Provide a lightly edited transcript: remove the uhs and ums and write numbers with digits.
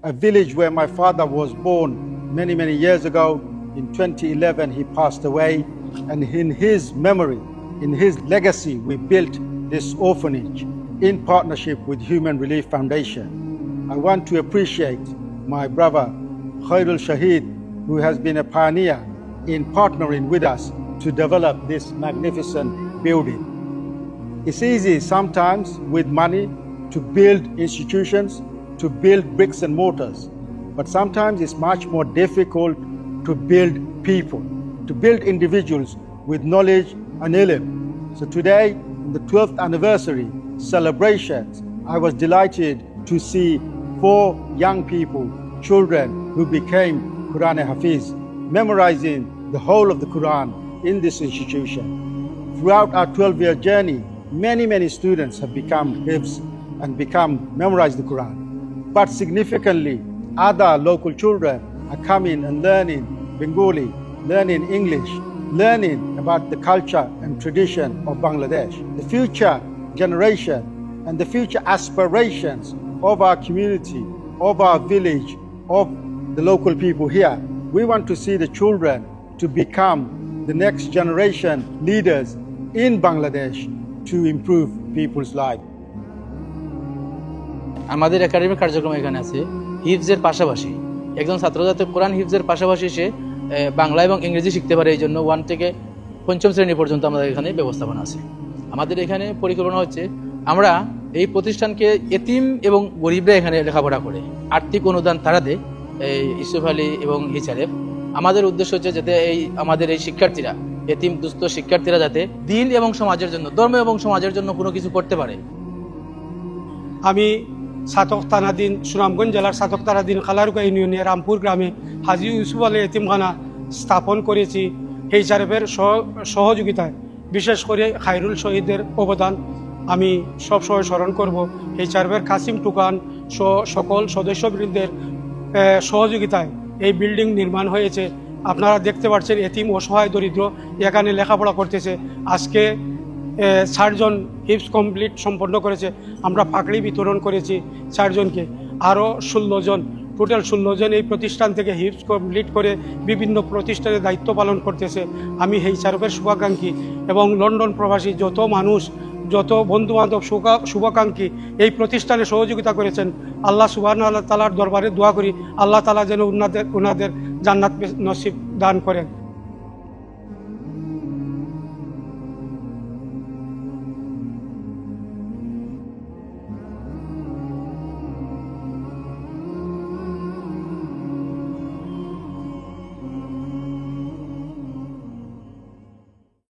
a village where my father was born many years ago. In 2011, he passed away, and in his memory, in his legacy, we built this orphanage in partnership with Human Relief Foundation. I want to appreciate my brother Khairul Shahid, who has been a pioneer in partnering with us to develop this magnificent building. It's easy sometimes with money to build institutions, to build bricks and mortars, but sometimes it's much more difficult to build people, to build individuals with knowledge and ilm. So today, in the 12th anniversary celebrations, I was delighted to see 4 young people, children who became Quran Hafiz, memorizing the whole of the Quran in this institution. Throughout our 12-year journey, many students have become Hifz and memorized the Quran. But significantly, other local children are coming and learning Bengali, learning English, learning about the culture and tradition of Bangladesh. The future generation and the future aspirations of our community, of our village, of the local people here. We want to see the children to become the next generation leaders in Bangladesh to improve people's life. আমাদের academic কার্যক্রম এখানে আছে হিফজের পাশাপাশি একজন ছাত্র যাতে কোরআন হিফজের পাশাপাশি সে বাংলা এবং ইংরেজি শিখতে পারে, এই জন্য 1 থেকে 5ম শ্রেণী পর্যন্ত আমাদের এখানে ব্যবস্থাপনা আছে। আমাদের এখানে পরিকল্পনা হচ্ছে আমরা এই প্রতিষ্ঠানকে এতিম এবং গরিবরা এখানে লেখাপড়া করে আর্থিক অনুদান তারা দেয়, এই ইউসুফ আলী এবং হিচারেফ। আমাদের উদ্দেশ্য হচ্ছে যাতে আমাদের এই শিক্ষার্থীরা, এতিম দুস্থ শিক্ষার্থীরা যাতে দিন এবং সমাজের জন্য, ধর্ম এবং সমাজের জন্য কোনো কিছু করতে পারে। আমি সাতক তানাদিন, সুনামগঞ্জ জেলার সাতক তানাদিন খালারুকা ইউনিয়নের রামপুর গ্রামে হাজি ইউসুফ আলী এতিমখানা স্থাপন করেছি। হিচারেফের সহযোগিতায়, বিশেষ করে খায়রুল শহীদের অবদান আমি সবসময় স্মরণ করব। হিচারেফের কাসিম টুকান সকল সদস্যবৃন্দের সহযোগিতায় এই বিল্ডিং নির্মাণ হয়েছে। আপনারা দেখতে পাচ্ছেন এতিম অসহায় দরিদ্র এখানে লেখাপড়া করতেছে। আজকে 4 জন হিফজ কমপ্লিট সম্পন্ন করেছে। আমরা পাকড়ি বিতরণ করেছি 4 জনকে, আরও 16 জন, টোটাল 16 জন এই প্রতিষ্ঠান থেকে হিফজ কমপ্লিট করে বিভিন্ন প্রতিষ্ঠানে দায়িত্ব পালন করতেছে। আমি হিচারেফের শুভাকাঙ্ক্ষী এবং লন্ডন প্রবাসী যত মানুষ, যত বন্ধুবান্ধব, শুভাকাঙ্ক্ষী এই প্রতিষ্ঠানে সহযোগিতা করেছেন, আল্লাহ সুবহানাহু ওয়া তাআলার দরবারে দোয়া করি আল্লাহ তাআলা যেন উনাদের জান্নাত নসিব দান করেন।